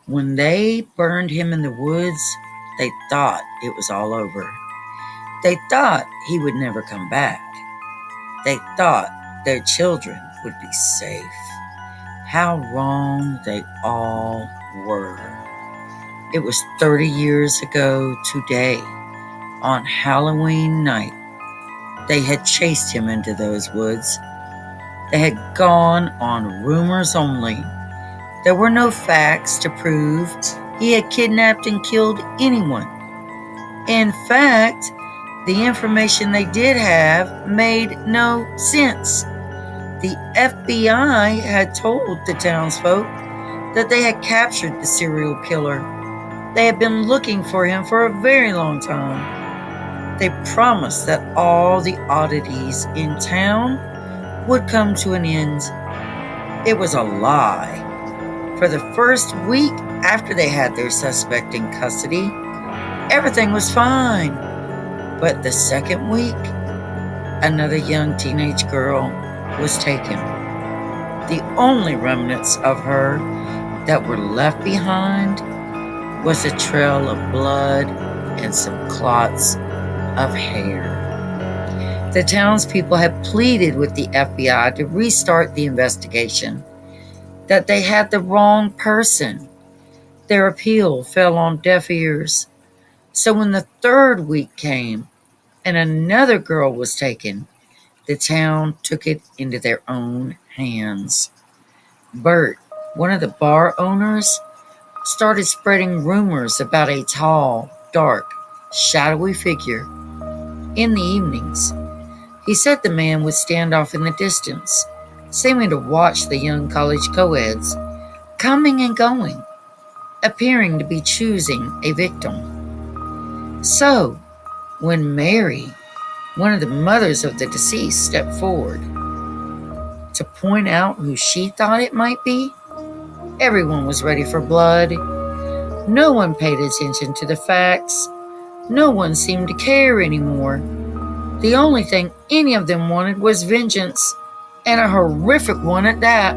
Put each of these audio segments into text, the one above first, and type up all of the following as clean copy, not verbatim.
When they burned him in the woods, they thought it was all over. They thought he would never come back. They thought their children would be safe. How wrong they all were. It was 30 years ago today, on Halloween night. They had chased him into those woods. They had gone on rumors only. There were no facts to prove he had kidnapped and killed anyone. In fact, the information they did have made no sense. The FBI had told the townsfolk that they had captured the serial killer. They had been looking for him for a very long time. They promised that all the oddities in town would come to an end. It was a lie. For the first week after they had their suspect in custody, everything was fine. But the second week, another young teenage girl was taken. The only remnants of her that were left behind was a trail of blood and some clots of hair. The townspeople had pleaded with the FBI to restart the investigation, that they had the wrong person. Their appeal fell on deaf ears. So when the third week came and another girl was taken, the town took it into their own hands. Bert, one of the bar owners, started spreading rumors about a tall, dark, shadowy figure in the evenings. He said the man would stand off in the distance, seeming to watch the young college co-eds coming and going, appearing to be choosing a victim. So, when Mary, one of the mothers of the deceased, stepped forward to point out who she thought it might be, everyone was ready for blood. No one paid attention to the facts. No one seemed to care anymore. The only thing any of them wanted was vengeance, and a horrific one at that.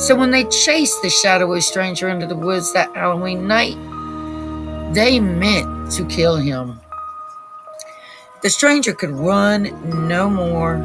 So when they chased the shadowy stranger into the woods that Halloween night, they meant to kill him. The stranger could run no more.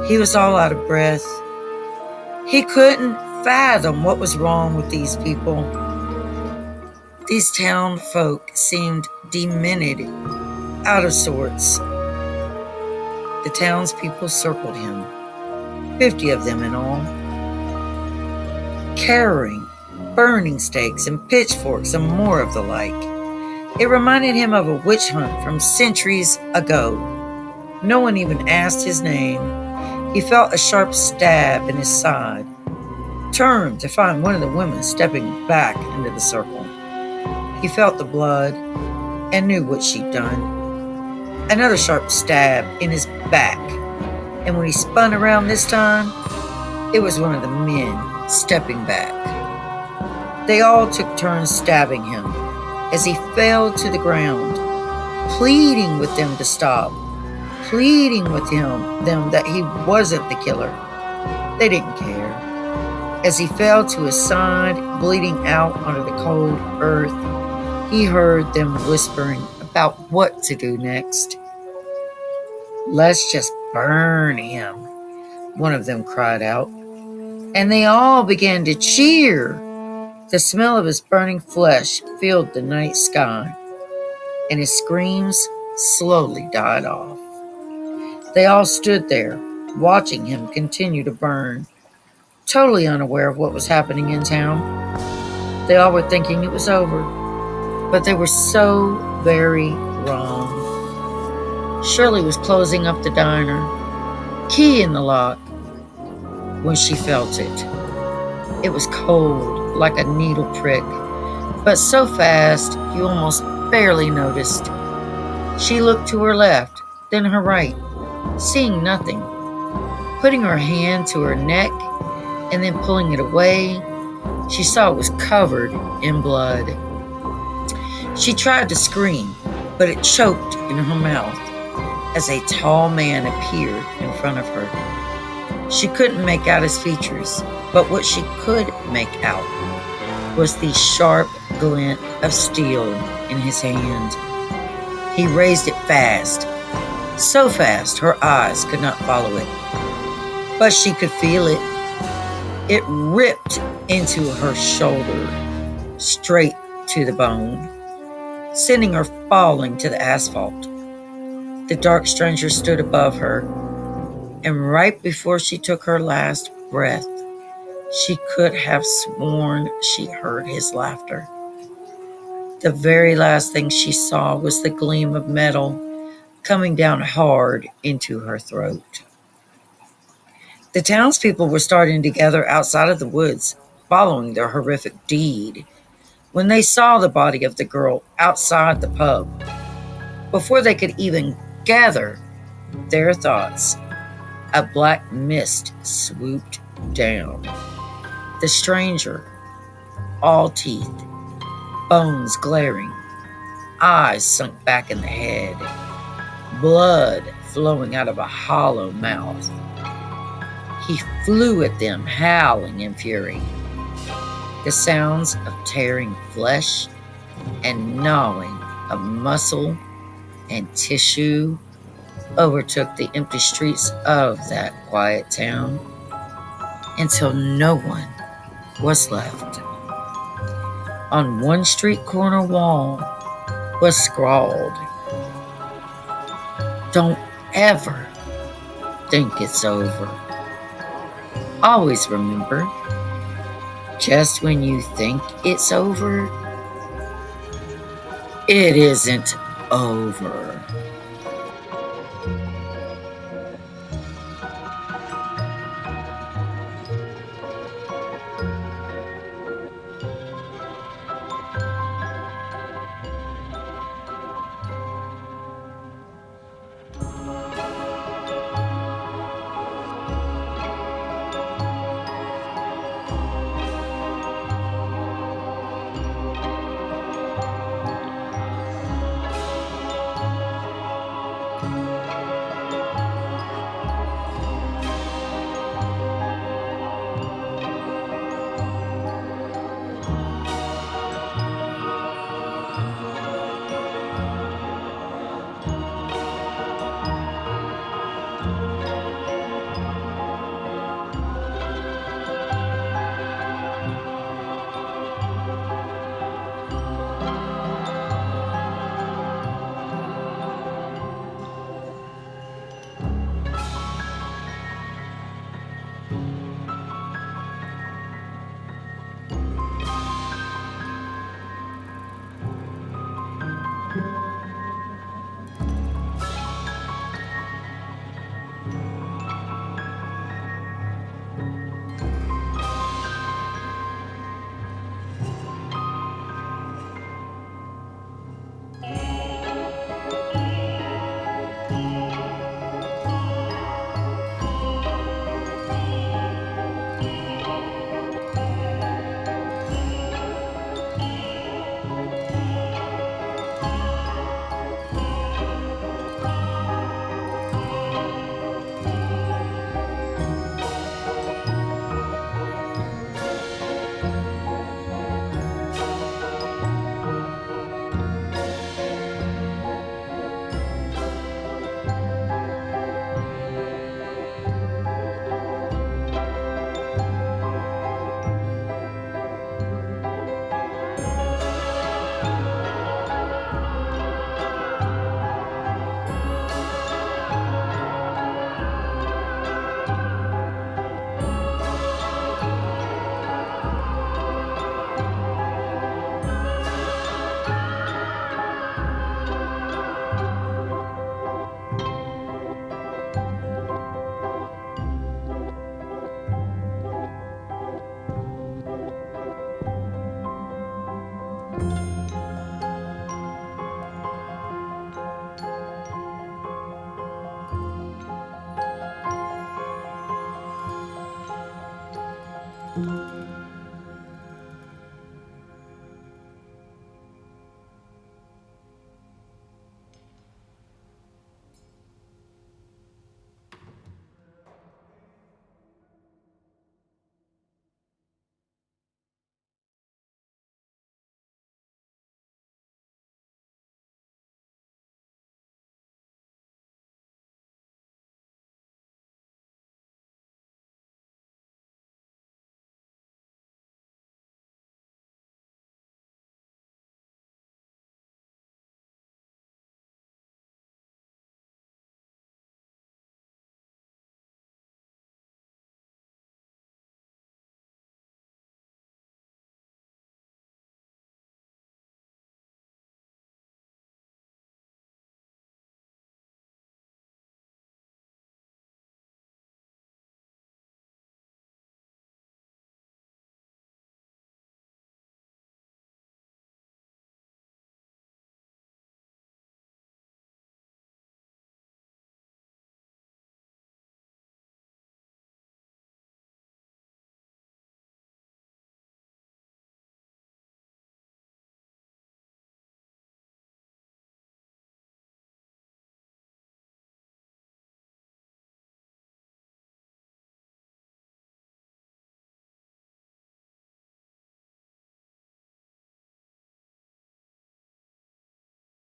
He was all out of breath. He couldn't fathom what was wrong with these people. These town folk seemed demented, out of sorts. The townspeople circled him, 50 of them in all, carrying burning stakes and pitchforks and more of the like. It reminded him of a witch hunt from centuries ago. No one even asked his name. He felt a sharp stab in his side, turned to find one of the women stepping back into the circle. He felt the blood and knew what she'd done. Another sharp stab in his back, and when he spun around this time, it was one of the men stepping back. They all took turns stabbing him as he fell to the ground, pleading with them to stop, pleading with them that he wasn't the killer. They didn't care. As he fell to his side, bleeding out onto the cold earth, he heard them whispering about what to do next. "Let's just burn him," one of them cried out, and they all began to cheer. The smell of his burning flesh filled the night sky, and his screams slowly died off. They all stood there, watching him continue to burn, totally unaware of what was happening in town. They all were thinking it was over, but they were so very wrong. Shirley was closing up the diner, key in the lock, when she felt it. It was cold, like a needle prick, but so fast you almost barely noticed. She looked to her left, then her right, seeing nothing. Putting her hand to her neck and then pulling it away, she saw it was covered in blood. She tried to scream, but it choked in her mouth as a tall man appeared in front of her. She couldn't make out his features, but what she could make out was the sharp glint of steel in his hand. He raised it fast, so fast her eyes could not follow it. But she could feel it. It ripped into her shoulder, straight to the bone, sending her falling to the asphalt. The dark stranger stood above her, and right before she took her last breath, she could have sworn she heard his laughter. The very last thing she saw was the gleam of metal coming down hard into her throat. The townspeople were starting to gather outside of the woods, following their horrific deed, when they saw the body of the girl outside the pub. Before they could even gather their thoughts, a black mist swooped down. The stranger, all teeth, bones glaring, eyes sunk back in the head, blood flowing out of a hollow mouth. He flew at them, howling in fury. The sounds of tearing flesh and gnawing of muscle and tissue overtook the empty streets of that quiet town until no one was left. On one street corner wall was scrawled, "Don't ever think it's over. Always remember, just when you think it's over, it isn't over."